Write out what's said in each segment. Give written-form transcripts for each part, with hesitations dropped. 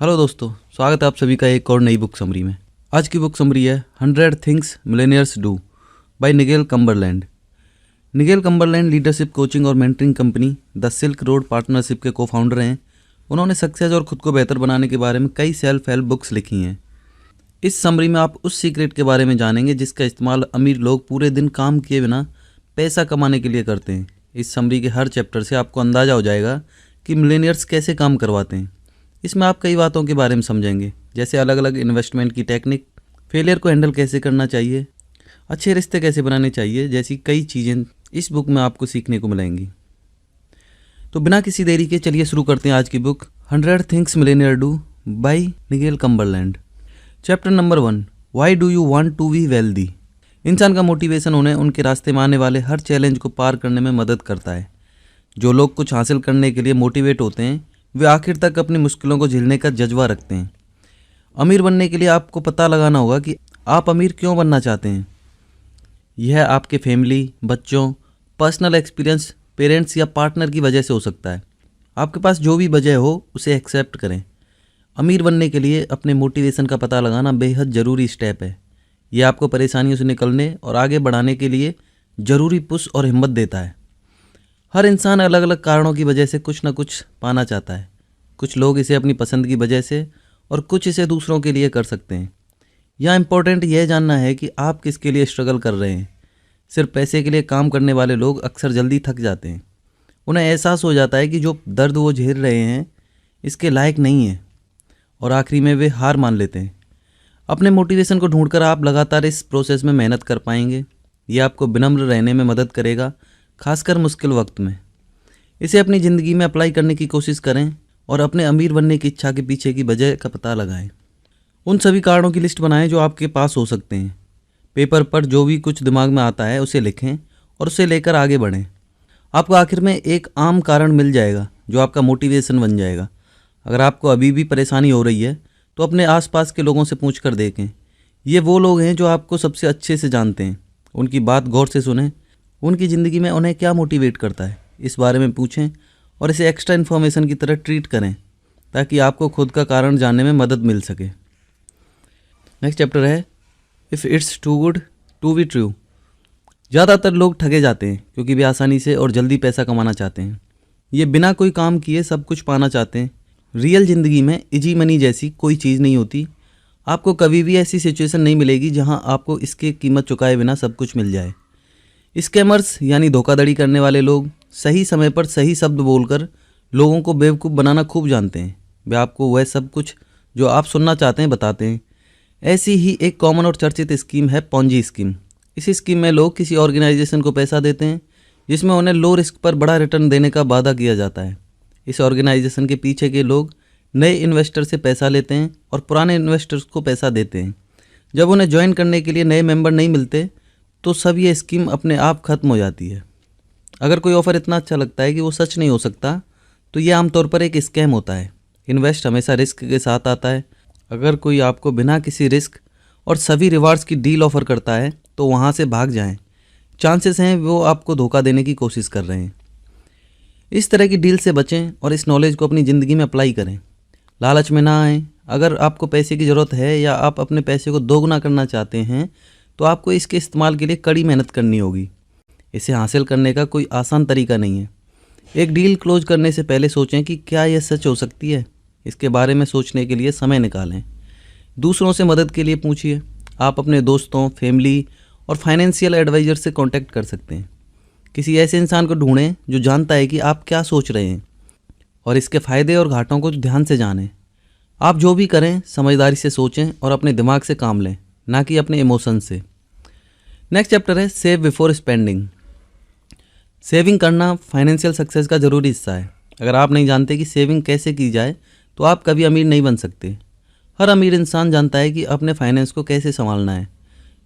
Hello दोस्तों, स्वागत है आप सभी का एक और नई बुक समरी में। आज की बुक समरी है 100 things millionaires do by Nigel Cumberland. Nigel Cumberland leadership coaching और mentoring company the Silk Road partnership के को-फाउंडर हैं। उन्होंने सक्सेस और खुद को बेहतर बनाने के बारे में कई सेल्फ हेल्प बुक्स लिखी हैं। इस समरी में आप उस सीक्रेट के बारे में जानेंगे जिसका इस्तेमाल अमीर लोग पूरे दिन काम किए बिना पैसा कमाने के लिए करते हैं। इस समरी के हर चैप्टर से आपको अंदाज़ा हो जाएगा कि मिलेनियर्स कैसे काम करवाते हैं। इसमें आप कई बातों के बारे में समझेंगे, जैसे अलग अलग इन्वेस्टमेंट की टेक्निक, फेलियर को हैंडल कैसे करना चाहिए, अच्छे रिश्ते कैसे बनाने चाहिए, जैसी कई चीज़ें इस बुक में आपको सीखने को मिलेंगी। तो बिना किसी देरी के चलिए शुरू करते हैं आज की book 100 things millionaire do by Nigel Cumberland. Chapter number 1, why do you want to be wealthy. इंसान का मोटिवेशन उन्हें उनके रास्ते में आने वाले हर चैलेंज को पार करने में मदद करता है। जो लोग कुछ हासिल करने के लिए मोटिवेट होते हैं वे आखिर तक अपनी मुश्किलों को झेलने का जज्बा रखते हैं। अमीर बनने के लिए आपको पता लगाना होगा कि आप अमीर क्यों बनना चाहते हैं। यह आपके फैमिली, बच्चों, पर्सनल एक्सपीरियंस, पेरेंट्स या पार्टनर की वजह से हो सकता है। आपके पास जो भी वजह हो उसे एक्सेप्ट करें। अमीर बनने के लिए अपने मोटिवेशन का पता लगाना बेहद ज़रूरी स्टेप है। यह आपको परेशानियों से निकलने और आगे बढ़ाने के लिए ज़रूरी पुश और हिम्मत देता है। हर इंसान अलग अलग कारणों की वजह से कुछ ना कुछ पाना चाहता है। कुछ लोग इसे अपनी पसंद की वजह से और कुछ इसे दूसरों के लिए कर सकते हैं। यहाँ इम्पोर्टेंट यह जानना है कि आप किसके लिए स्ट्रगल कर रहे हैं। सिर्फ पैसे के लिए काम करने वाले लोग अक्सर जल्दी थक जाते हैं। उन्हें एहसास हो जाता है कि जो दर्द वो झेल रहे हैं इसके लायक नहीं है और आखिरी में वे हार मान लेते हैं। अपने मोटिवेशन को ढूंढकर आप लगातार इस प्रोसेस में मेहनत कर पाएंगे। ये आपको विनम्र रहने में मदद करेगा, खासकर मुश्किल वक्त में। इसे अपनी ज़िंदगी में अप्लाई करने की कोशिश करें और अपने अमीर बनने की इच्छा के पीछे की वजह का पता लगाएं। उन सभी कारणों की लिस्ट बनाएं जो आपके पास हो सकते हैं। पेपर पर जो भी कुछ दिमाग में आता है उसे लिखें और उसे लेकर आगे बढ़ें। आपको आखिर में एक आम कारण मिल जाएगा जो आपका मोटिवेशन बन जाएगा। अगर आपको अभी भी परेशानी हो रही है तो अपने आसपास के लोगों से पूछ कर देखें। ये वो लोग हैं जो आपको सबसे अच्छे से जानते हैं। उनकी बात गौर से सुनें। उनकी ज़िंदगी में उन्हें क्या मोटिवेट करता है इस बारे में पूछें और इसे एक्स्ट्रा इन्फॉर्मेशन की तरह ट्रीट करें ताकि आपको खुद का कारण जानने में मदद मिल सके। नेक्स्ट चैप्टर है if it's too good to be true. ज़्यादातर लोग ठगे जाते हैं क्योंकि वे आसानी से और जल्दी पैसा कमाना चाहते हैं। ये बिना कोई काम किए सब कुछ पाना चाहते हैं। रियल ज़िंदगी में इजी मनी जैसी कोई चीज़ नहीं होती। आपको कभी भी ऐसी सिचुएशन नहीं मिलेगी जहाँ आपको इसकी कीमत चुकाए बिना सब कुछ मिल जाए। स्कैमर्स यानी धोखाधड़ी करने वाले लोग सही समय पर सही शब्द बोलकर लोगों को बेवकूफ़ बनाना खूब जानते हैं। वे आपको वह सब कुछ जो आप सुनना चाहते हैं बताते हैं। ऐसी ही एक कॉमन और चर्चित स्कीम है पॉन्जी स्कीम। इस स्कीम में लोग किसी ऑर्गेनाइजेशन को पैसा देते हैं जिसमें उन्हें लो रिस्क पर बड़ा रिटर्न देने का वादा किया जाता है। इस ऑर्गेनाइजेशन के पीछे के लोग नए इन्वेस्टर से पैसा लेते हैं और पुराने इन्वेस्टर्स को पैसा देते हैं। जब उन्हें ज्वाइन करने के लिए नए मेंबर नहीं मिलते तो सब ये स्कीम अपने आप ख़त्म हो जाती है। अगर कोई ऑफ़र इतना अच्छा लगता है कि वो सच नहीं हो सकता तो ये आमतौर पर एक स्कैम होता है। इन्वेस्ट हमेशा रिस्क के साथ आता है। अगर कोई आपको बिना किसी रिस्क और सभी रिवार्ड्स की डील ऑफ़र करता है तो वहाँ से भाग जाएं। चांसेस हैं वो आपको धोखा देने की कोशिश कर रहे हैं। इस तरह की डील से बचें और इस नॉलेज को अपनी ज़िंदगी में अप्लाई करें। लालच में ना आएँ। अगर आपको पैसे की ज़रूरत है या आप अपने पैसे को दोगुना करना चाहते हैं तो आपको इसके इस्तेमाल के लिए कड़ी मेहनत करनी होगी। इसे हासिल करने का कोई आसान तरीका नहीं है। एक डील क्लोज करने से पहले सोचें कि क्या यह सच हो सकती है। इसके बारे में सोचने के लिए समय निकालें। दूसरों से मदद के लिए पूछिए। आप अपने दोस्तों, फैमिली और फाइनेंशियल एडवाइज़र से कांटेक्ट कर सकते हैं। किसी ऐसे इंसान को ढूंढें जो जानता है कि आप क्या सोच रहे हैं और इसके फ़ायदे और घाटों को ध्यान से जानें। आप जो भी करें समझदारी से सोचें और अपने दिमाग से काम लें, ना कि अपने इमोशन से। नेक्स्ट चैप्टर है सेव बिफोर स्पेंडिंग। सेविंग करना फाइनेंशियल सक्सेस का ज़रूरी हिस्सा है। अगर आप नहीं जानते कि सेविंग कैसे की जाए तो आप कभी अमीर नहीं बन सकते। हर अमीर इंसान जानता है कि अपने फाइनेंस को कैसे संभालना है।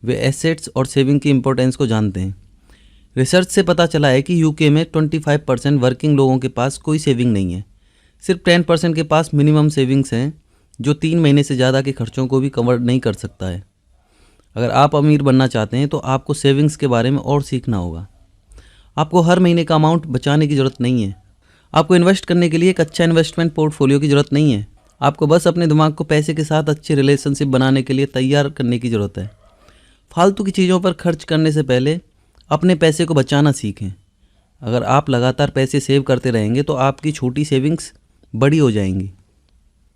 वे एसेट्स और सेविंग की इंपॉर्टेंस को जानते हैं। रिसर्च से पता चला है कि यूके में 25% वर्किंग लोगों के पास कोई सेविंग नहीं है। सिर्फ 10% के पास मिनिमम सेविंग्स हैं जो 3 महीने से ज़्यादा के खर्चों को भी कवर नहीं कर सकता है। अगर आप अमीर बनना चाहते हैं तो आपको सेविंग्स के बारे में और सीखना होगा। आपको हर महीने का अमाउंट बचाने की ज़रूरत नहीं है। आपको इन्वेस्ट करने के लिए एक अच्छा इन्वेस्टमेंट पोर्टफोलियो की ज़रूरत नहीं है। आपको बस अपने दिमाग को पैसे के साथ अच्छे रिलेशनशिप बनाने के लिए तैयार करने की ज़रूरत है। फालतू की चीज़ों पर खर्च करने से पहले अपने पैसे को बचाना सीखें। अगर आप लगातार पैसे सेव करते रहेंगे तो आपकी छोटी सेविंग्स बड़ी हो जाएंगी।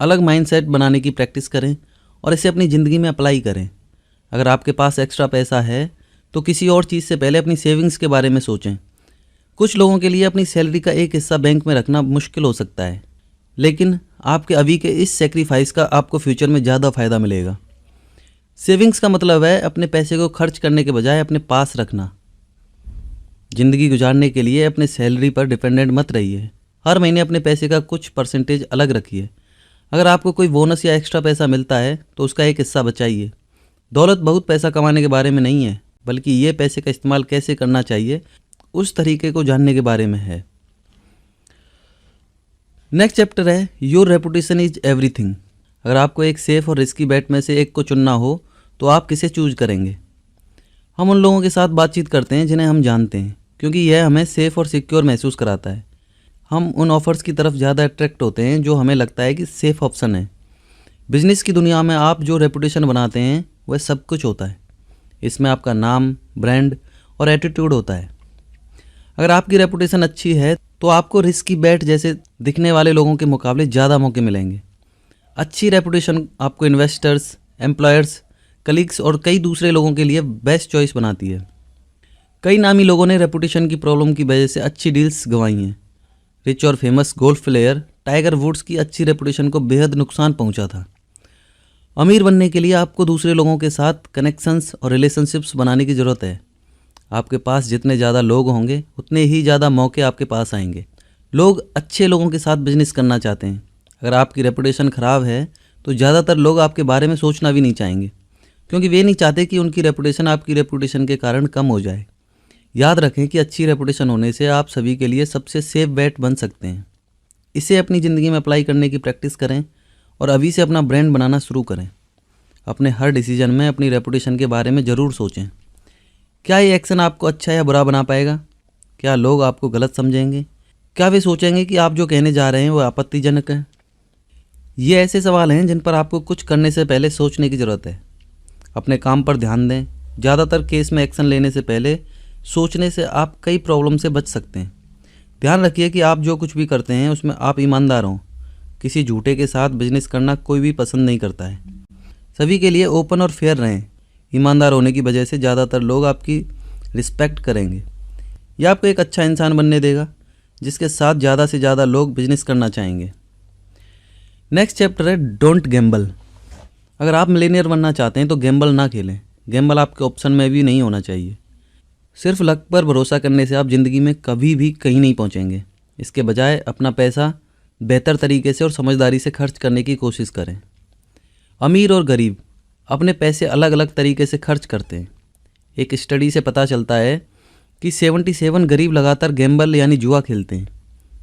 अलग माइंडसेट बनाने की प्रैक्टिस करें और इसे अपनी ज़िंदगी में अप्लाई करें। अगर आपके पास एक्स्ट्रा पैसा है तो किसी और चीज़ से पहले अपनी सेविंग्स के बारे में सोचें। कुछ लोगों के लिए अपनी सैलरी का एक हिस्सा बैंक में रखना मुश्किल हो सकता है, लेकिन आपके अभी के इस सेक्रीफाइस का आपको फ्यूचर में ज़्यादा फ़ायदा मिलेगा। सेविंग्स का मतलब है अपने पैसे को खर्च करने के बजाय अपने पास रखना। ज़िंदगी गुजारने के लिए अपने सैलरी पर डिपेंडेंट मत रहिए। हर महीने अपने पैसे का कुछ परसेंटेज अलग रखिए। अगर आपको कोई बोनस या एक्स्ट्रा पैसा मिलता है तो उसका एक हिस्सा बचाइए। दौलत बहुत पैसा कमाने के बारे में नहीं है, बल्कि ये पैसे का इस्तेमाल कैसे करना चाहिए उस तरीके को जानने के बारे में है। नेक्स्ट चैप्टर है योर रेपुटेशन इज एवरीथिंग। अगर आपको एक सेफ और रिस्की बेट में से एक को चुनना हो तो आप किसे चूज करेंगे? हम उन लोगों के साथ बातचीत करते हैं जिन्हें हम जानते हैं, क्योंकि यह हमें सेफ और सिक्योर महसूस कराता है। हम उन ऑफर्स की तरफ ज़्यादा अट्रैक्ट होते हैं जो हमें लगता है कि सेफ ऑप्शन है। बिजनेस की दुनिया में आप जो रेपुटेशन बनाते हैं वह सब कुछ होता है। इसमें आपका नाम, ब्रांड और एटीट्यूड होता है। अगर आपकी रेपुटेशन अच्छी है तो आपको रिस्की बेट जैसे दिखने वाले लोगों के मुकाबले ज़्यादा मौके मिलेंगे। अच्छी रेपुटेशन आपको इन्वेस्टर्स, एम्प्लॉयर्स, कलीग्स और कई दूसरे लोगों के लिए बेस्ट चॉइस बनाती है। कई नामी लोगों ने रेपुटेशन की प्रॉब्लम की वजह से अच्छी डील्स गंवाई हैं। रिच और famous golf player Tiger Woods की अच्छी रेपुटेशन को बेहद नुकसान पहुंचा था। अमीर बनने के लिए आपको दूसरे लोगों के साथ कनेक्शंस और रिलेशनशिप्स बनाने की ज़रूरत है। आपके पास जितने ज़्यादा लोग होंगे उतने ही ज़्यादा मौके आपके पास आएंगे। लोग अच्छे लोगों के साथ बिजनेस करना चाहते हैं। अगर आपकी रेपुटेशन ख़राब है तो ज़्यादातर लोग आपके बारे में सोचना भी नहीं चाहेंगे, क्योंकि वे नहीं चाहते कि उनकी रेपुटेशन आपकी रेपुटेशन के कारण कम हो जाए। याद रखें कि अच्छी रेपुटेशन होने से आप सभी के लिए सबसे सेफ बेट बन सकते हैं। इसे अपनी ज़िंदगी में अप्लाई करने की प्रैक्टिस करें और अभी से अपना ब्रांड बनाना शुरू करें। अपने हर डिसीजन में अपनी रेपुटेशन के बारे में ज़रूर सोचें। क्या ये एक्शन आपको अच्छा या बुरा बना पाएगा? क्या लोग आपको गलत समझेंगे? क्या वे सोचेंगे कि आप जो कहने जा रहे हैं वो आपत्तिजनक है? ये ऐसे सवाल हैं जिन पर आपको कुछ करने से पहले सोचने की ज़रूरत है। अपने काम पर ध्यान दें। ज़्यादातर केस में एक्शन लेने से पहले सोचने से आप कई प्रॉब्लम से बच सकते हैं। ध्यान रखिए कि आप जो कुछ भी करते हैं उसमें आप ईमानदार हों। किसी झूठे के साथ बिजनेस करना कोई भी पसंद नहीं करता है। सभी के लिए ओपन और फेयर रहें। ईमानदार होने की वजह से ज़्यादातर लोग आपकी रिस्पेक्ट करेंगे। यह आपको एक अच्छा इंसान बनने देगा जिसके साथ ज़्यादा से ज़्यादा लोग बिजनेस करना चाहेंगे। नेक्स्ट चैप्टर है डोंट गैम्बल। अगर आप मिलेनियर बनना चाहते हैं तो गैम्बल ना खेलें। गैम्बल आपके ऑप्शन में भी नहीं होना चाहिए। सिर्फ लक पर भरोसा करने से आप ज़िंदगी में कभी भी कहीं नहीं पहुंचेंगे। इसके बजाय अपना पैसा बेहतर तरीके से और समझदारी से खर्च करने की कोशिश करें। अमीर और गरीब अपने पैसे अलग अलग तरीके से खर्च करते हैं। एक स्टडी से पता चलता है कि 77 गरीब लगातार गैम्बल यानी जुआ खेलते हैं,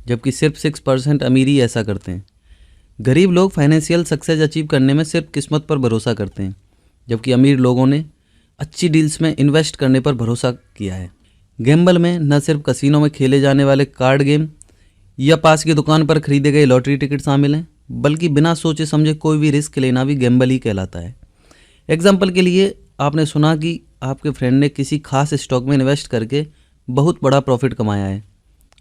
जबकि सिर्फ 6% अमीर ही ऐसा करते हैं। गरीब लोग फाइनेंशियल सक्सेस अचीव करने में सिर्फ किस्मत पर भरोसा करते हैं, जबकि अमीर लोगों ने अच्छी डील्स में इन्वेस्ट करने पर भरोसा किया है। गैम्बल में न सिर्फ कसिनो में खेले जाने वाले कार्ड गेम या पास की दुकान पर खरीदे गए लॉटरी टिकट शामिल हैं, बल्कि बिना सोचे समझे कोई भी रिस्क लेना भी गैम्बल ही कहलाता है। एग्जाम्पल के लिए आपने सुना कि आपके फ्रेंड ने किसी खास स्टॉक में इन्वेस्ट करके बहुत बड़ा प्रॉफिट कमाया है।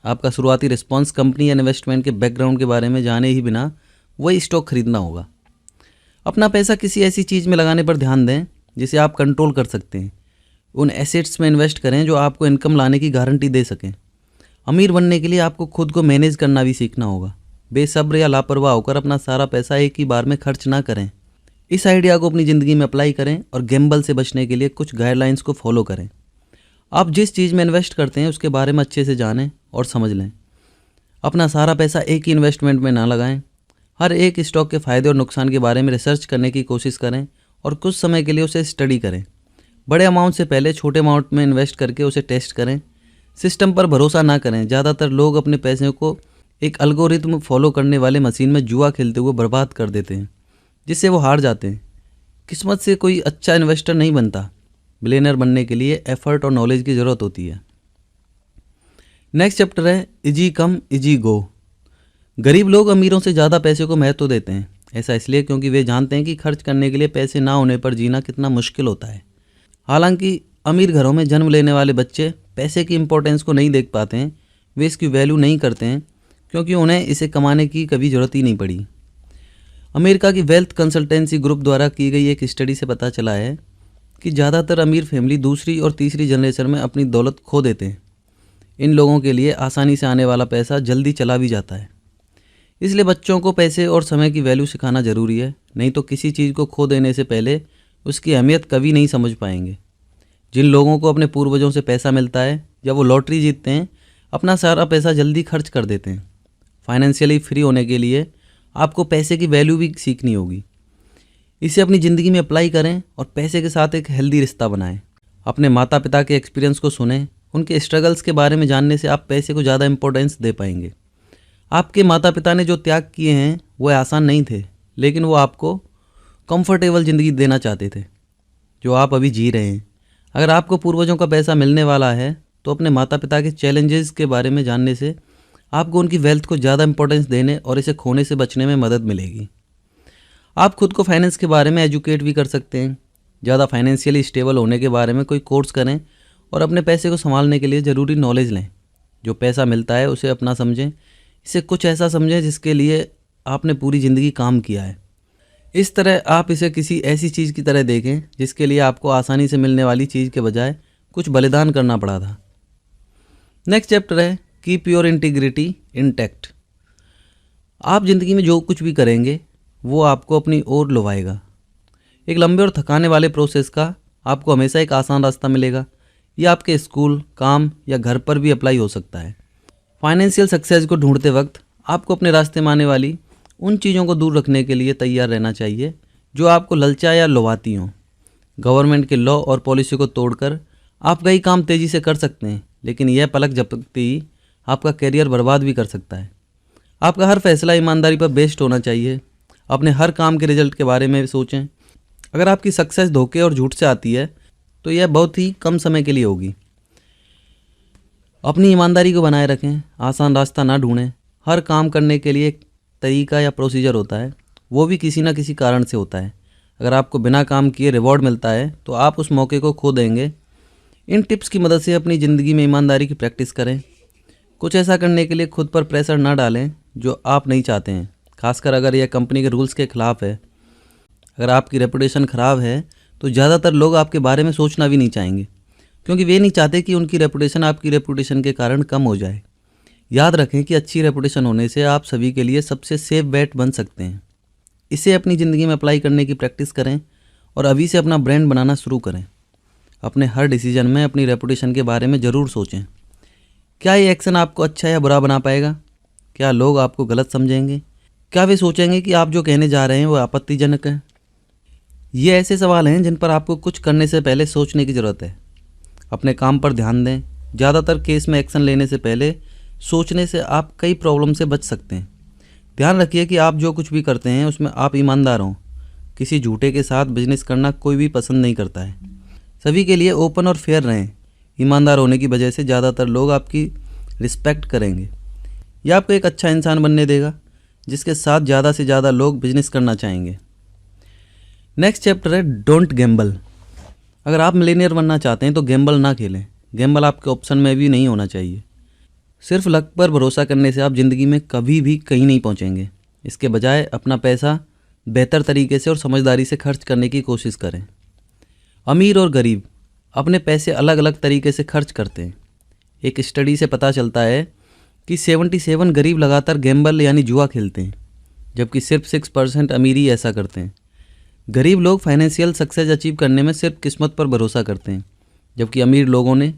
आपका शुरुआती रिस्पॉन्स कंपनी या इन्वेस्टमेंट के बैकग्राउंड के बारे में जाने ही बिना वही स्टॉक खरीदना होगा। अपना पैसा किसी ऐसी चीज़ में लगाने पर ध्यान दें जिसे आप कंट्रोल कर सकते हैं। उन एसेट्स में इन्वेस्ट करें जो आपको इनकम लाने की गारंटी दे सकें। अमीर बनने के लिए आपको खुद को मैनेज करना भी सीखना होगा। बेसब्र या लापरवाह होकर अपना सारा पैसा एक ही बार में खर्च ना करें। इस आइडिया को अपनी ज़िंदगी में अप्लाई करें और गैम्बल से बचने के लिए कुछ गाइडलाइंस को फॉलो करें। आप जिस चीज़ में इन्वेस्ट करते हैं उसके बारे में अच्छे से जानें और समझ लें। अपना सारा पैसा एक ही इन्वेस्टमेंट में ना लगाएं। हर एक स्टॉक के फ़ायदे और नुकसान के बारे में रिसर्च करने की कोशिश करें और कुछ समय के लिए उसे स्टडी करें। बड़े अमाउंट से पहले छोटे अमाउंट में इन्वेस्ट करके उसे टेस्ट करें। सिस्टम पर भरोसा ना करें। ज़्यादातर लोग अपने पैसे को एक एल्गोरिथम फॉलो करने वाले मशीन में जुआ खेलते हुए बर्बाद कर देते हैं, जिससे वो हार जाते हैं। किस्मत से कोई अच्छा इन्वेस्टर नहीं बनता। मिलियनेयर बनने के लिए एफर्ट और नॉलेज की ज़रूरत होती है। नेक्स्ट चैप्टर है इजी कम इजी गो। गरीब लोग अमीरों से ज़्यादा पैसे को महत्व देते हैं। ऐसा इसलिए क्योंकि वे जानते हैं कि खर्च करने के लिए पैसे ना होने पर जीना कितना मुश्किल होता है। हालांकि अमीर घरों में जन्म लेने वाले बच्चे पैसे की इम्पोर्टेंस को नहीं देख पाते हैं, वे इसकी वैल्यू नहीं करते हैं क्योंकि उन्हें इसे कमाने की कभी ज़रूरत ही नहीं पड़ी। अमेरिका की वेल्थ कंसल्टेंसी ग्रुप द्वारा की गई एक स्टडी से पता चला है कि ज़्यादातर अमीर फैमिली दूसरी और तीसरी जनरेशन में अपनी दौलत खो देते हैं। इन लोगों के लिए आसानी से आने वाला पैसा जल्दी चला भी जाता है। इसलिए बच्चों को पैसे और समय की वैल्यू सिखाना ज़रूरी है, नहीं तो किसी चीज़ को खो देने से पहले उसकी अहमियत कभी नहीं समझ पाएंगे। जिन लोगों को अपने पूर्वजों से पैसा मिलता है या वो लॉटरी जीतते हैं, अपना सारा पैसा जल्दी खर्च कर देते हैं। फाइनेंशियली फ्री होने के लिए आपको पैसे की वैल्यू भी सीखनी होगी। इसे अपनी ज़िंदगी में अप्लाई करें और पैसे के साथ एक हेल्दी रिश्ता बनाएं। अपने माता पिता के एक्सपीरियंस को सुनें, उनके स्ट्रगल्स के बारे में जानने से आप पैसे को ज़्यादा इंपॉर्टेंस दे पाएंगे। आपके माता पिता ने जो त्याग किए हैं वो आसान नहीं थे, लेकिन वो आपको कंफर्टेबल ज़िंदगी देना चाहते थे जो आप अभी जी रहे हैं। अगर आपको पूर्वजों का पैसा मिलने वाला है तो अपने माता पिता के चैलेंजेस के बारे में जानने से आपको उनकी वेल्थ को ज़्यादा इंपॉर्टेंस देने और इसे खोने से बचने में मदद मिलेगी। आप खुद को फाइनेंस के बारे में एजुकेट भी कर सकते हैं। ज़्यादा फाइनेंशियली स्टेबल होने के बारे में कोई कोर्स करें और अपने पैसे को संभालने के लिए ज़रूरी नॉलेज लें। जो पैसा मिलता है उसे अपना समझें, इसे कुछ ऐसा समझें जिसके लिए आपने पूरी ज़िंदगी काम किया है। इस तरह आप इसे किसी ऐसी चीज़ की तरह देखें जिसके लिए आपको आसानी से मिलने वाली चीज़ के बजाय कुछ बलिदान करना पड़ा था। नेक्स्ट चैप्टर है कीप योर इंटीग्रिटी इंटैक्ट। आप ज़िंदगी में जो कुछ भी करेंगे वो आपको अपनी ओर लुभाएगा। एक लंबे और थकाने वाले प्रोसेस का आपको हमेशा एक आसान रास्ता मिलेगा। यह आपके स्कूल, काम या घर पर भी अप्लाई हो सकता है। फाइनेंशियल सक्सेस को ढूंढते वक्त आपको अपने रास्ते में आने वाली उन चीज़ों को दूर रखने के लिए तैयार रहना चाहिए जो आपको ललचा या लुभाती हों। गवर्नमेंट के लॉ और पॉलिसी को तोड़कर आप कई काम तेज़ी से कर सकते हैं, लेकिन यह पलक झपकते ही आपका करियर बर्बाद भी कर सकता है। आपका हर फैसला ईमानदारी पर बेस्ड होना चाहिए। अपने हर काम के रिजल्ट के बारे में सोचें। अगर आपकी सक्सेस धोखे और झूठ से आती है तो यह बहुत ही कम समय के लिए होगी। अपनी ईमानदारी को बनाए रखें, आसान रास्ता ना ढूंढें। हर काम करने के लिए एक तरीका या प्रोसीजर होता है, वो भी किसी ना किसी कारण से होता है। अगर आपको बिना काम किए रिवॉर्ड मिलता है तो आप उस मौके को खो देंगे। इन टिप्स की मदद से अपनी ज़िंदगी में ईमानदारी की प्रैक्टिस करें। कुछ ऐसा करने के लिए खुद पर प्रेशर ना डालें जो आप नहीं चाहते हैं, खासकर अगर यह कंपनी के रूल्स के खिलाफ है। अगर आपकी रेपुटेशन ख़राब है तो ज़्यादातर लोग आपके बारे में सोचना भी नहीं चाहेंगे, क्योंकि वे नहीं चाहते कि उनकी रेपुटेशन आपकी रेपुटेशन के कारण कम हो जाए। याद रखें कि अच्छी रेपुटेशन होने से आप सभी के लिए सबसे सेफ बेट बन सकते हैं। इसे अपनी ज़िंदगी में अप्लाई करने की प्रैक्टिस करें और अभी से अपना ब्रांड बनाना शुरू करें। अपने हर डिसीजन में अपनी रेपुटेशन के बारे में ज़रूर सोचें। क्या ये एक्शन आपको अच्छा या बुरा बना पाएगा? क्या लोग आपको गलत समझेंगे? क्या वे सोचेंगे कि आप जो कहने जा रहे हैं वो आपत्तिजनक है? ये ऐसे सवाल हैं जिन पर आपको कुछ करने से पहले सोचने की ज़रूरत है। अपने काम पर ध्यान दें। ज़्यादातर केस में एक्शन लेने से पहले सोचने से आप कई प्रॉब्लम से बच सकते हैं। ध्यान रखिए कि आप जो कुछ भी करते हैं उसमें आप ईमानदार हों। किसी झूठे के साथ बिजनेस करना कोई भी पसंद नहीं करता है। सभी के लिए ओपन और फेयर रहें। ईमानदार होने की वजह से ज़्यादातर लोग आपकी रिस्पेक्ट करेंगे। यह आपको एक अच्छा इंसान बनने देगा जिसके साथ ज़्यादा से ज़्यादा लोग बिजनेस करना चाहेंगे। नेक्स्ट चैप्टर है डोंट गैम्बल। अगर आप मिलेनियर बनना चाहते हैं तो गैम्बल ना खेलें। गैम्बल आपके ऑप्शन में भी नहीं होना चाहिए। सिर्फ लक पर भरोसा करने से आप ज़िंदगी में कभी भी कहीं नहीं पहुंचेंगे। इसके बजाय अपना पैसा बेहतर तरीके से और समझदारी से खर्च करने की कोशिश करें। अमीर और गरीब अपने पैसे अलग अलग तरीके से खर्च करते हैं। एक स्टडी से पता चलता है कि 77 गरीब लगातार गैम्बल यानी जुआ खेलते हैं, जबकि सिर्फ 6% अमीर ही ऐसा करते हैं। गरीब लोग फाइनेंशियल सक्सेस अचीव करने में सिर्फ किस्मत पर भरोसा करते हैं, जबकि अमीर लोगों ने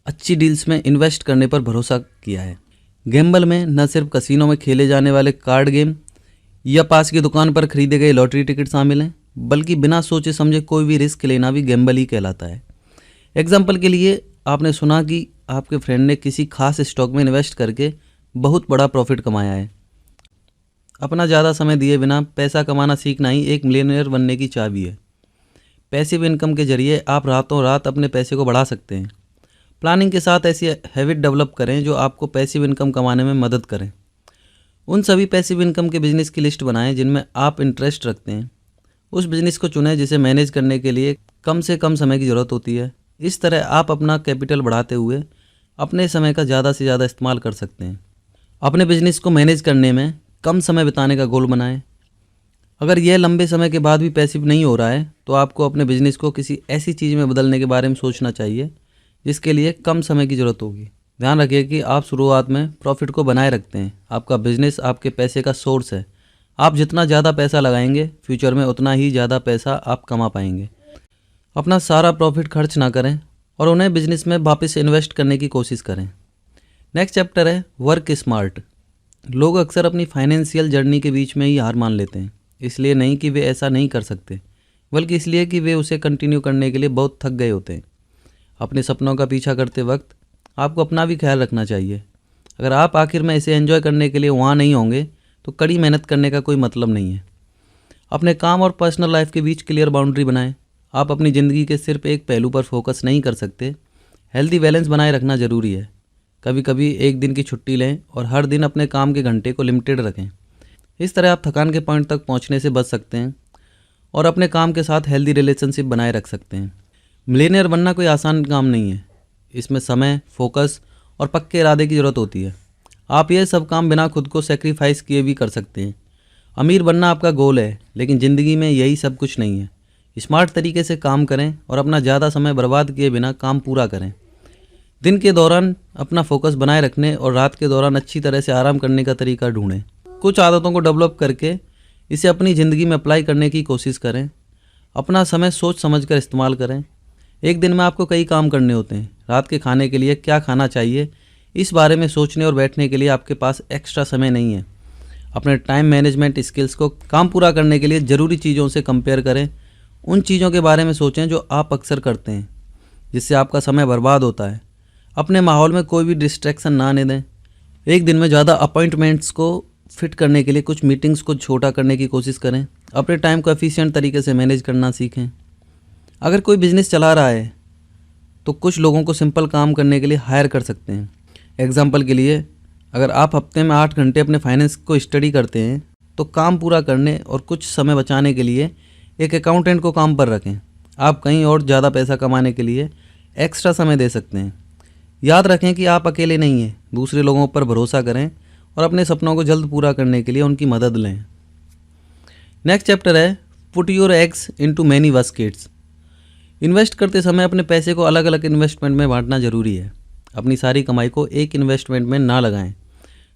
अच्छी डील्स में इन्वेस्ट करने पर भरोसा किया है। गैम्बल में न सिर्फ कसिनो में खेले जाने वाले कार्ड गेम या पास की दुकान पर खरीदे गए लॉटरी टिकट शामिल हैं, बल्कि बिना सोचे समझे कोई भी रिस्क लेना भी गैम्बल ही कहलाता है। एग्जाम्पल के लिए आपने सुना कि आपके फ्रेंड ने किसी खास स्टॉक में इन्वेस्ट करके बहुत बड़ा प्रॉफिट कमाया है। अपना ज़्यादा समय दिए बिना पैसा कमाना सीखना ही एक मिलियनेयर बनने की चाबी है। पैसिव इनकम के जरिए आप रातों रात अपने पैसे को बढ़ा सकते हैं। प्लानिंग के साथ ऐसी हैबिट डेवलप करें जो आपको पैसिव इनकम कमाने में मदद करें। उन सभी पैसिव इनकम के बिजनेस की लिस्ट बनाएं जिनमें आप इंटरेस्ट रखते हैं। उस बिजनेस को चुनें जिसे मैनेज करने के लिए कम से कम समय की ज़रूरत होती है। इस तरह आप अपना कैपिटल बढ़ाते हुए अपने समय का ज़्यादा से ज़्यादा इस्तेमाल कर सकते हैं। अपने बिजनेस को मैनेज करने में कम समय बिताने का गोल बनाएं। अगर यह लंबे समय के बाद भी पैसिव नहीं हो रहा है तो आपको अपने बिजनेस को किसी ऐसी चीज़ में बदलने के बारे में सोचना चाहिए जिसके लिए कम समय की ज़रूरत होगी। ध्यान रखिए कि आप शुरुआत में प्रॉफिट को बनाए रखते हैं। आपका बिजनेस आपके पैसे का सोर्स है। आप जितना ज़्यादा पैसा लगाएंगे फ्यूचर में उतना ही ज़्यादा पैसा आप कमा पाएंगे। अपना सारा प्रॉफिट खर्च ना करें और उन्हें बिजनेस में वापस इन्वेस्ट करने की कोशिश करें। नेक्स्ट चैप्टर है वर्क स्मार्ट। लोग अक्सर अपनी फाइनेंशियल जर्नी के बीच में ही हार मान लेते हैं, इसलिए नहीं कि वे ऐसा नहीं कर सकते, बल्कि इसलिए कि वे उसे कंटिन्यू करने के लिए बहुत थक गए होते हैं। अपने सपनों का पीछा करते वक्त आपको अपना भी ख्याल रखना चाहिए। अगर आप आखिर में इसे एंजॉय करने के लिए वहाँ नहीं होंगे तो कड़ी मेहनत करने का कोई मतलब नहीं है। अपने काम और पर्सनल लाइफ के बीच क्लियर बाउंड्री बनाएं। आप अपनी ज़िंदगी के सिर्फ एक पहलू पर फोकस नहीं कर सकते। हेल्दी बैलेंस बनाए रखना ज़रूरी है। कभी कभी एक दिन की छुट्टी लें और हर दिन अपने काम के घंटे को लिमिटेड रखें। इस तरह आप थकान के पॉइंट तक पहुंचने से बच सकते हैं और अपने काम के साथ हेल्दी रिलेशनशिप बनाए रख सकते हैं। मिलियनेयर बनना कोई आसान काम नहीं है। इसमें समय, फोकस और पक्के इरादे की ज़रूरत होती है। आप ये सब काम बिना खुद को सेक्रीफाइस किए भी कर सकते हैं। अमीर बनना आपका गोल है, लेकिन ज़िंदगी में यही सब कुछ नहीं है। स्मार्ट तरीके से काम करें और अपना ज़्यादा समय बर्बाद किए बिना काम पूरा करें। दिन के दौरान अपना फोकस बनाए रखने और रात के दौरान अच्छी तरह से आराम करने का तरीका ढूंढें। कुछ आदतों को डेवलप करके इसे अपनी ज़िंदगी में अप्लाई करने की कोशिश करें। अपना समय सोच समझकर इस्तेमाल करें। एक दिन में आपको कई काम करने होते हैं। रात के खाने के लिए क्या खाना चाहिए, इस बारे में सोचने और बैठने के लिए आपके पास एक्स्ट्रा समय नहीं है। अपने टाइम मैनेजमेंट स्किल्स को काम पूरा करने के लिए ज़रूरी चीज़ों से कंपेयर करें। उन चीज़ों के बारे में सोचें जो आप अक्सर करते हैं, जिससे आपका समय बर्बाद होता है। अपने माहौल में कोई भी डिस्ट्रैक्शन ना आने दें। एक दिन में ज़्यादा अपॉइंटमेंट्स को फिट करने के लिए कुछ मीटिंग्स को छोटा करने की कोशिश करें। अपने टाइम को एफिशिएंट तरीके से मैनेज करना सीखें। अगर कोई बिज़नेस चला रहा है तो कुछ लोगों को सिंपल काम करने के लिए हायर कर सकते हैं। एग्जाम्पल के लिए, अगर आप हफ्ते में 8 घंटे अपने फाइनेंस को स्टडी करते हैं तो काम पूरा करने और कुछ समय बचाने के लिए एक अकाउंटेंट को काम पर रखें। आप कहीं और ज़्यादा पैसा कमाने के लिए एक्स्ट्रा समय दे सकते हैं। याद रखें कि आप अकेले नहीं हैं। दूसरे लोगों पर भरोसा करें और अपने सपनों को जल्द पूरा करने के लिए उनकी मदद लें। नेक्स्ट चैप्टर है put your eggs into many baskets. Invest करते समय अपने पैसे को अलग अलग इन्वेस्टमेंट में बांटना जरूरी है। अपनी सारी कमाई को एक इन्वेस्टमेंट में ना लगाएं।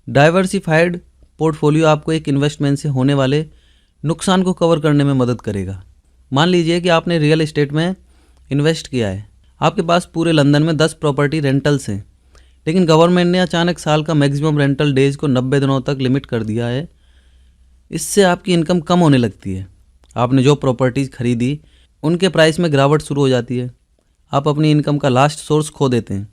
डाइवर्सिफाइड पोर्टफोलियो आपको एक इन्वेस्टमेंट से होने वाले नुकसान को कवर करने में मदद करेगा। मान लीजिए कि आपने रियल एस्टेट में इन्वेस्ट किया है। आपके पास पूरे लंदन में 10 प्रॉपर्टी रेंटल्स हैं, लेकिन गवर्नमेंट ने अचानक साल का मैक्सिमम रेंटल डेज को 90 दिनों तक लिमिट कर दिया है। इससे आपकी इनकम कम होने लगती है। आपने जो प्रॉपर्टीज़ खरीदी उनके प्राइस में गिरावट शुरू हो जाती है। आप अपनी इनकम का लास्ट सोर्स खो देते हैं।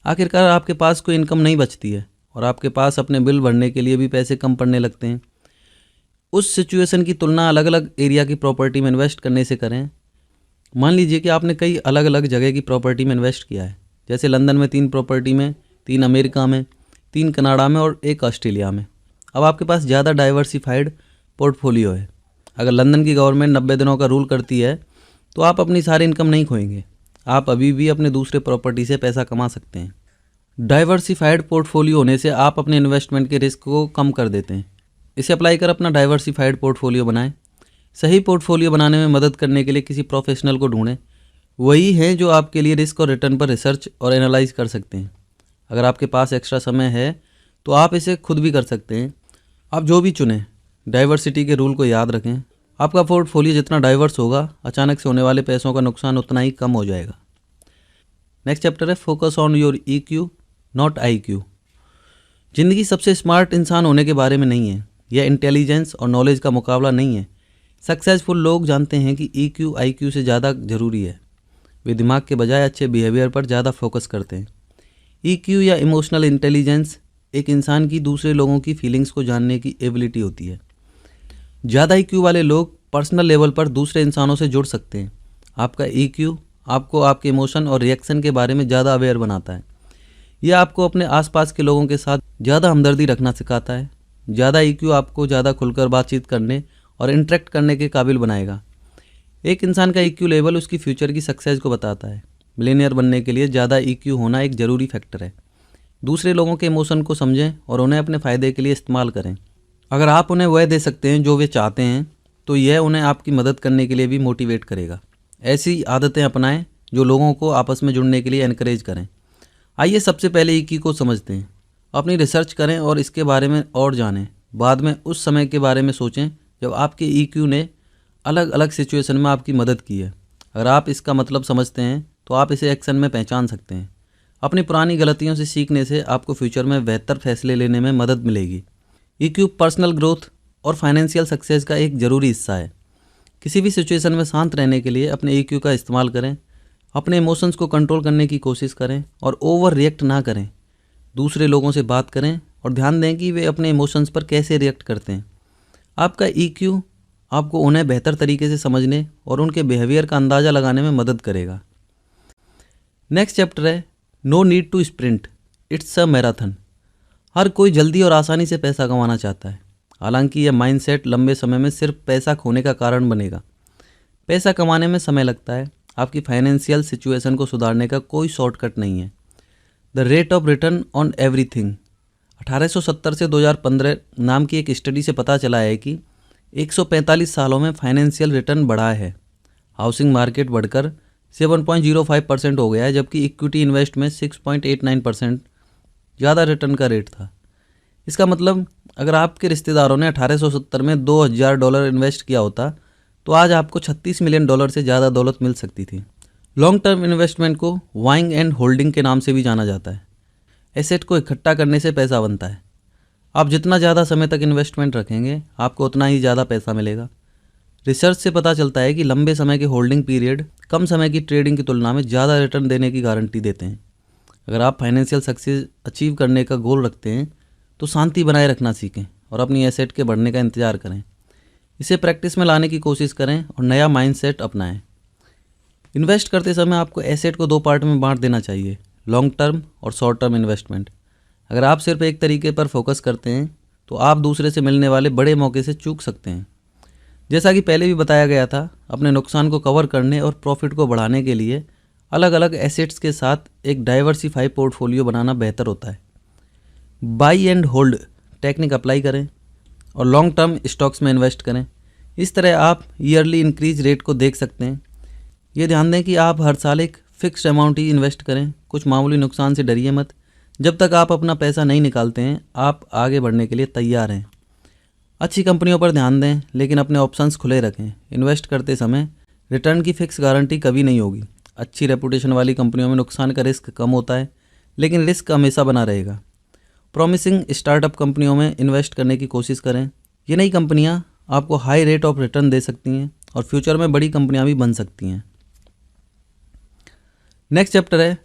आखिरकार आपके पास कोई इनकम नहीं बचती है और आपके पास अपने बिल भरने के लिए भी पैसे कम पड़ने लगते हैं। उस सिचुएशन की तुलना अलग अलग एरिया की प्रॉपर्टी में इन्वेस्ट करने से करें। मान लीजिए कि आपने कई अलग अलग जगह की प्रॉपर्टी में इन्वेस्ट किया है, जैसे लंदन में 3 प्रॉपर्टी में, 3 अमेरिका में, 3 कनाडा में और 1 ऑस्ट्रेलिया में। अब आपके पास ज़्यादा डाइवर्सिफाइड पोर्टफोलियो है। अगर लंदन की गवर्नमेंट 90 दिनों का रूल करती है तो आप अपनी सारी इनकम नहीं खोएंगे। आप अभी भी अपने दूसरे प्रॉपर्टी से पैसा कमा सकते हैं। डाइवर्सिफाइड पोर्टफोलियो होने से आप अपने इन्वेस्टमेंट के रिस्क को कम कर देते हैं। इसे अप्लाई कर अपना डाइवर्सिफाइड पोर्टफोलियो बनाएं। सही पोर्टफोलियो बनाने में मदद करने के लिए किसी प्रोफेशनल को ढूंढें। वही हैं जो आपके लिए रिस्क और रिटर्न पर रिसर्च और एनालाइज कर सकते हैं। अगर आपके पास एक्स्ट्रा समय है तो आप इसे खुद भी कर सकते हैं। आप जो भी चुनें, डाइवर्सिटी के रूल को याद रखें। आपका पोर्टफोलियो जितना डाइवर्स होगा, अचानक से होने वाले पैसों का नुकसान उतना ही कम हो जाएगा। नेक्स्ट चैप्टर है focus on your EQ not IQ। जिंदगी सबसे स्मार्ट इंसान होने के बारे में नहीं है। यह इंटेलिजेंस और नॉलेज का मुकाबला नहीं है। सक्सेसफुल लोग जानते हैं कि EQ IQ से ज़्यादा ज़रूरी है। वे दिमाग के बजाय अच्छे बिहेवियर पर ज़्यादा फोकस करते हैं। EQ या इमोशनल इंटेलिजेंस एक इंसान की दूसरे लोगों की फीलिंग्स को जानने की एबिलिटी होती है। ज़्यादा IQ वाले लोग पर्सनल लेवल पर दूसरे इंसानों से जुड़ सकते हैं। आपका EQ आपको आपके इमोशन और रिएक्शन के बारे में ज़्यादा अवेयर बनाता है। यह आपको अपने आसपास के लोगों के साथ ज़्यादा हमदर्दी रखना सिखाता है। ज़्यादा ईक्यू आपको ज़्यादा खुलकर बातचीत करने और इंटरेक्ट करने के काबिल बनाएगा। एक इंसान का ईक्यू लेवल उसकी फ्यूचर की सक्सेस को बताता है। मिलेनियर बनने के लिए ज़्यादा ईक्यू होना एक ज़रूरी फैक्टर है। दूसरे लोगों के इमोशन को समझें और उन्हें अपने फ़ायदे के लिए इस्तेमाल करें। अगर आप उन्हें वह दे सकते हैं जो वे चाहते हैं तो यह उन्हें आपकी मदद करने के लिए भी मोटिवेट करेगा। ऐसी आदतें अपनाएं जो लोगों को आपस में जुड़ने के लिए एनकरेज करें। आइए सबसे पहले ईक्यू को समझते हैं। अपनी रिसर्च करें और इसके बारे में और जानें। बाद में उस समय के बारे में सोचें जब आपके ईक्यू ने अलग अलग सिचुएशन में आपकी मदद की है। अगर आप इसका मतलब समझते हैं तो आप इसे एक्शन में पहचान सकते हैं। अपनी पुरानी गलतियों से सीखने से आपको फ्यूचर में बेहतर फैसले लेने में मदद मिलेगी। ईक्यू पर्सनल ग्रोथ और फाइनेंशियल सक्सेस का एक ज़रूरी हिस्सा है। किसी भी सिचुएशन में शांत रहने के लिए अपने ईक्यू का इस्तेमाल करें। अपने इमोशंस को कंट्रोल करने की कोशिश करें और ओवर रिएक्ट ना करें। दूसरे लोगों से बात करें और ध्यान दें कि वे अपने इमोशंस पर कैसे रिएक्ट करते हैं। आपका ईक्यू आपको उन्हें बेहतर तरीके से समझने और उनके बिहेवियर का अंदाज़ा लगाने में मदद करेगा। नेक्स्ट चैप्टर है no need to sprint, it's a marathon. हर कोई जल्दी और आसानी से पैसा कमाना चाहता है। हालांकि यह माइंडसेट लंबे समय में सिर्फ पैसा खोने का कारण बनेगा। पैसा कमाने में समय लगता है। आपकी फाइनेंशियल सिचुएशन को सुधारने का कोई शॉर्टकट नहीं है। The rate of return on everything 1870 से 2015 नाम की एक स्टडी से पता चला है कि 145 सालों में फाइनेंशियल रिटर्न बढ़ा है। हाउसिंग मार्केट बढ़कर 7.05% हो गया है, जबकि इक्विटी इन्वेस्ट में 6.89% ज़्यादा रिटर्न का रेट था। इसका मतलब अगर आपके रिश्तेदारों ने 1870 में $2000 इन्वेस्ट किया होता तो आज आपको $36 मिलियन से ज़्यादा दौलत मिल सकती थी। लॉन्ग टर्म इन्वेस्टमेंट को बाइंग एंड होल्डिंग के नाम से भी जाना जाता है। एसेट को इकट्ठा करने से पैसा बनता है। आप जितना ज़्यादा समय तक इन्वेस्टमेंट रखेंगे आपको उतना ही ज़्यादा पैसा मिलेगा। रिसर्च से पता चलता है कि लंबे समय के होल्डिंग पीरियड कम समय की ट्रेडिंग की तुलना में ज़्यादा रिटर्न देने की गारंटी देते हैं। अगर आप फाइनेंशियल सक्सेस अचीव करने का गोल रखते हैं तो शांति बनाए रखना सीखें और अपनी एसेट के बढ़ने का इंतजार करें। इसे प्रैक्टिस में लाने की कोशिश करें और नया माइंडसेट अपनाएं। इन्वेस्ट करते समय आपको एसेट को 2 पार्ट में बांट देना चाहिए, लॉन्ग टर्म और शॉर्ट टर्म इन्वेस्टमेंट। अगर आप सिर्फ एक तरीके पर फोकस करते हैं तो आप दूसरे से मिलने वाले बड़े मौके से चूक सकते हैं। जैसा कि पहले भी बताया गया था, अपने नुकसान को कवर करने और प्रॉफिट को बढ़ाने के लिए अलग अलग एसेट्स के साथ एक डाइवर्सिफाई पोर्टफोलियो बनाना बेहतर होता है। By and hold technique apply करें और लॉन्ग टर्म स्टॉक्स में इन्वेस्ट करें। इस तरह आप ईयरली इंक्रीज रेट को देख सकते हैं। ये ध्यान दें कि आप हर साल एक फिक्स्ड अमाउंट ही इन्वेस्ट करें। कुछ मामूली नुकसान से डरिए मत। जब तक आप अपना पैसा नहीं निकालते हैं आप आगे बढ़ने के लिए तैयार हैं। अच्छी कंपनियों पर ध्यान दें लेकिन अपने ऑप्शंस खुले रखें। इन्वेस्ट करते समय रिटर्न की फिक्स गारंटी कभी नहीं होगी। अच्छी रेपुटेशन वाली कंपनियों में नुकसान का रिस्क कम होता है लेकिन रिस्क हमेशा बना रहेगा। प्रॉमिसिंग स्टार्टअप कंपनियों में इन्वेस्ट करने की कोशिश करें। ये नई कंपनियां आपको हाई रेट ऑफ रिटर्न दे सकती हैं और फ्यूचर में बड़ी कंपनियां भी बन सकती हैं। नेक्स्ट चैप्टर है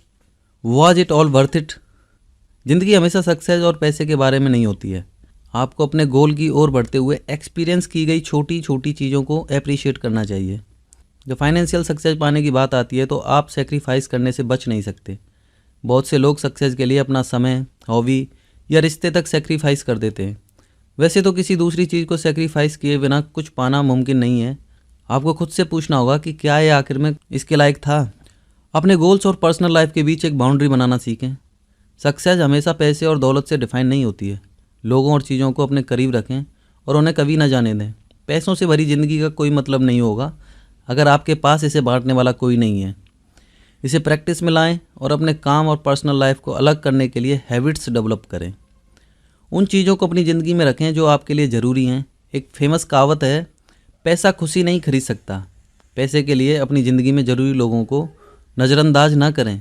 was it all worth it. ज़िंदगी हमेशा सक्सेस और पैसे के बारे में नहीं होती है। आपको अपने गोल की ओर बढ़ते हुए एक्सपीरियंस की गई छोटी छोटी चीज़ों को अप्रिशिएट करना चाहिए। जब फाइनेंशियल सक्सेस पाने की बात आती है तो आप सेक्रीफाइस करने से बच नहीं सकते। बहुत से लोग सक्सेस के लिए अपना समय, हॉबी या रिश्ते तक सेक्रीफाइस कर देते हैं। वैसे तो किसी दूसरी चीज़ को सेक्रीफाइस किए बिना कुछ पाना मुमकिन नहीं है। आपको खुद से पूछना होगा कि क्या ये आखिर में इसके लायक था। अपने गोल्स और पर्सनल लाइफ के बीच एक बाउंड्री बनाना सीखें। सक्सेस हमेशा पैसे और दौलत से डिफाइन नहीं होती है। लोगों और चीज़ों को अपने करीब रखें और उन्हें कभी ना जाने दें। पैसों से भरी ज़िंदगी का कोई मतलब नहीं होगा अगर आपके पास इसे बांटने वाला कोई नहीं है। इसे प्रैक्टिस में लाएं और अपने काम और पर्सनल लाइफ को अलग करने के लिए हैबिट्स डेवलप करें। उन चीज़ों को अपनी ज़िंदगी में रखें जो आपके लिए ज़रूरी हैं। एक फेमस कहावत है, पैसा खुशी नहीं खरीद सकता। पैसे के लिए अपनी ज़िंदगी में ज़रूरी लोगों को नज़रअंदाज ना करें।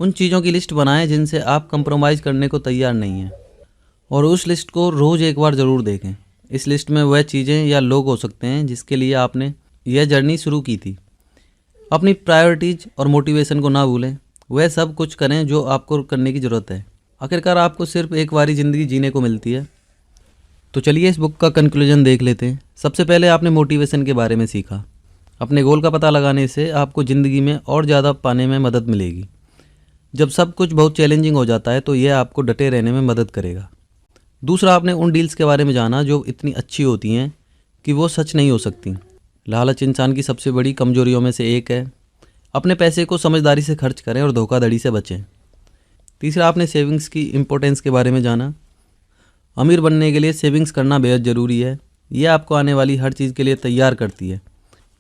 उन चीज़ों की लिस्ट बनाएं जिनसे आप कंप्रोमाइज़ करने को तैयार नहीं हैं और उस लिस्ट को रोज़ एक बार ज़रूर देखें। इस लिस्ट में वह चीज़ें या लोग हो सकते हैं जिसके लिए आपने यह जर्नी शुरू की थी। अपनी प्रायोरिटीज़ और मोटिवेशन को ना भूलें। वह सब कुछ करें जो आपको करने की ज़रूरत है। आखिरकार आपको सिर्फ एक बारी ज़िंदगी जीने को मिलती है। तो चलिए इस बुक का कंक्लूजन देख लेते हैं। सबसे पहले आपने मोटिवेशन के बारे में सीखा। अपने गोल का पता लगाने से आपको ज़िंदगी में और ज़्यादा पाने में मदद मिलेगी। जब सब कुछ बहुत चैलेंजिंग हो जाता है तो यह आपको डटे रहने में मदद करेगा। दूसरा, आपने उन डील्स के बारे में जाना जो इतनी अच्छी होती हैं कि वो सच नहीं हो सकती। लालच इंसान की सबसे बड़ी कमजोरियों में से एक है। अपने पैसे को समझदारी से खर्च करें और धोखाधड़ी से बचें। तीसरा, आपने सेविंग्स की इम्पोर्टेंस के बारे में जाना। अमीर बनने के लिए सेविंग्स करना बेहद ज़रूरी है। यह आपको आने वाली हर चीज़ के लिए तैयार करती है।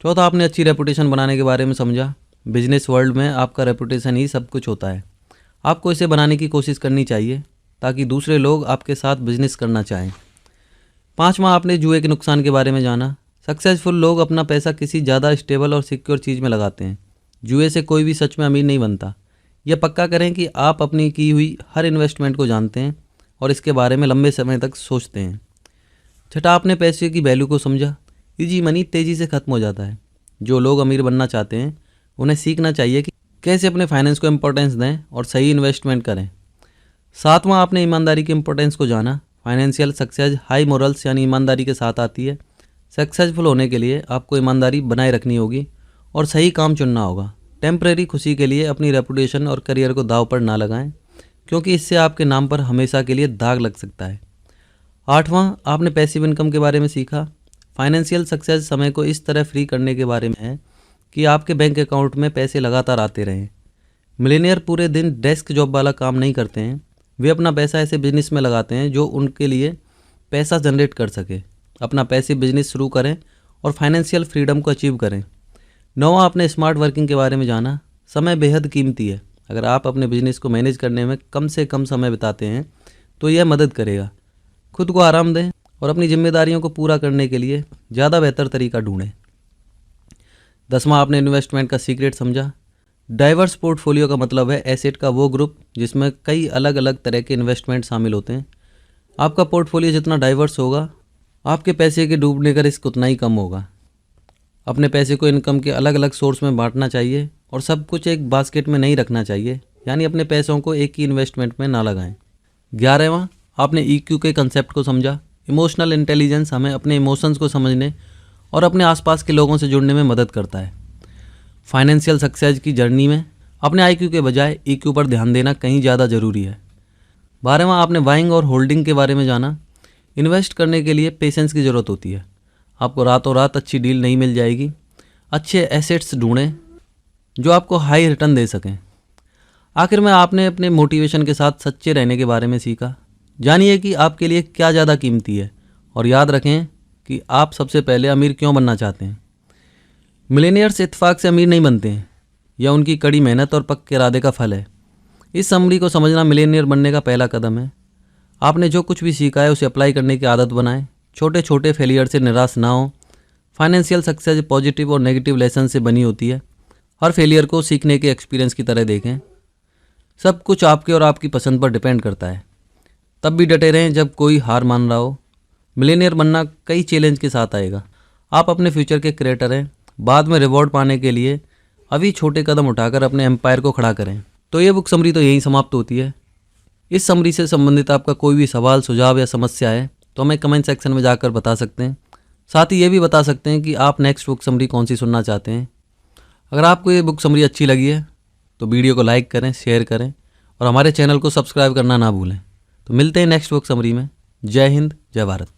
चौथा, आपने अच्छी रेपुटेशन बनाने के बारे में समझा। बिजनेस वर्ल्ड में आपका रेपुटेशन ही सब कुछ होता है। आपको इसे बनाने की कोशिश करनी चाहिए ताकि दूसरे लोग आपके साथ बिजनेस करना चाहें। पाँचवा, आपने जुए के नुकसान के बारे में जाना। सक्सेसफुल लोग अपना पैसा किसी ज़्यादा स्टेबल और सिक्योर चीज़ में लगाते हैं। जुए से कोई भी सच में अमीर नहीं बनता। यह पक्का करें कि आप अपनी की हुई हर इन्वेस्टमेंट को जानते हैं और इसके बारे में लंबे समय तक सोचते हैं। छठा, आपने पैसे की वैल्यू को समझा। इजी मनी तेज़ी से ख़त्म हो जाता है। जो लोग अमीर बनना चाहते हैं उन्हें सीखना चाहिए कि कैसे अपने फाइनेंस को इम्पोर्टेंस दें और सही इन्वेस्टमेंट करें। सातवां, आपने ईमानदारी की इम्पोर्टेंस को जाना। फाइनेंशियल सक्सेस हाई मोरल्स यानी ईमानदारी के साथ आती है। सक्सेसफुल होने के लिए आपको ईमानदारी बनाए रखनी होगी और सही काम चुनना होगा। टेम्परेरी खुशी के लिए अपनी रेपुटेशन और करियर को दांव पर ना लगाएं, क्योंकि इससे आपके नाम पर हमेशा के लिए दाग लग सकता है। आठवां, आपने पैसिव इनकम के बारे में सीखा। फाइनेंशियल सक्सेस समय को इस तरह फ्री करने के बारे में है कि आपके बैंक अकाउंट में पैसे लगातार आते रहें। मिलेनियर पूरे दिन डेस्क जॉब वाला काम नहीं करते हैं। वे अपना पैसा ऐसे बिजनेस में लगाते हैं जो उनके लिए पैसा जनरेट कर सके। अपना पैसिव बिजनेस शुरू करें और फाइनेंशियल फ्रीडम को अचीव करें। नौवां, आपने स्मार्ट वर्किंग के बारे में जाना। समय बेहद कीमती है। अगर आप अपने बिजनेस को मैनेज करने में कम से कम समय बिताते हैं तो यह मदद करेगा। खुद को आराम दें और अपनी जिम्मेदारियों को पूरा करने के लिए ज़्यादा बेहतर तरीका ढूंढें। 10वां, आपने इन्वेस्टमेंट का सीक्रेट समझा। डाइवर्स पोर्टफोलियो का मतलब है एसेट का वो ग्रुप जिसमें कई अलग अलग तरह के इन्वेस्टमेंट शामिल होते हैं। आपका पोर्टफोलियो जितना डाइवर्स होगा, आपके पैसे के डूबने का रिस्क उतना ही कम होगा। अपने पैसे को इनकम के अलग अलग सोर्स में बांटना चाहिए और सब कुछ एक बास्केट में नहीं रखना चाहिए, यानी अपने पैसों को एक ही इन्वेस्टमेंट में ना लगाएं। 11वां, आपने EQ के कंसेप्ट को समझा। इमोशनल इंटेलिजेंस हमें अपने इमोशंस को समझने और अपने आसपास के लोगों से जुड़ने में मदद करता है। फाइनेंशियल सक्सेस की जर्नी में अपने IQ के बजाय EQ पर ध्यान देना कहीं ज़्यादा ज़रूरी है। 12वां, आपने बाइंग और होल्डिंग के बारे में जाना। इन्वेस्ट करने के लिए पेशेंस की ज़रूरत होती है। आपको रातों रात अच्छी डील नहीं मिल जाएगी। अच्छे एसेट्स ढूंढें जो आपको हाई रिटर्न दे सकें। आखिर में आपने अपने मोटिवेशन के साथ सच्चे रहने के बारे में सीखा। जानिए कि आपके लिए क्या ज़्यादा कीमती है और याद रखें कि आप सबसे पहले अमीर क्यों बनना चाहते हैं। मिलेनियर्स इत्तेफाक से अमीर नहीं बनते हैं, यह उनकी कड़ी मेहनत और पक्के इरादे का फल है। इस समरी को समझना मिलेनियर बनने का पहला कदम है। आपने जो कुछ भी सीखा है उसे अप्लाई करने की आदत बनाएं। छोटे छोटे फेलियर से निराश ना हो। फाइनेंशियल सक्सेस पॉजिटिव और नेगेटिव लेसन से बनी होती है। हर फेलियर को सीखने के एक्सपीरियंस की तरह देखें। सब कुछ आपके और आपकी पसंद पर डिपेंड करता है। तब भी डटे रहें जब कोई हार मान रहा हो। मिलेनियर बनना कई चैलेंज के साथ आएगा। आप अपने फ्यूचर के क्रिएटर हैं। बाद में रिवॉर्ड पाने के लिए अभी छोटे कदम उठाकर अपने एम्पायर को खड़ा करें। तो ये बुक समरी तो यहीं समाप्त होती है। इस समरी से संबंधित आपका कोई भी सवाल, सुझाव या समस्या है तो हमें कमेंट सेक्शन में जाकर बता सकते हैं। साथ ही ये भी बता सकते हैं कि आप नेक्स्ट बुक समरी कौन सी सुनना चाहते हैं। अगर आपको ये बुक समरी अच्छी लगी है तो वीडियो को लाइक करें, शेयर करें और हमारे चैनल को सब्सक्राइब करना ना भूलें। तो मिलते हैं नेक्स्ट बुक समरी में। जय हिंद, जय भारत।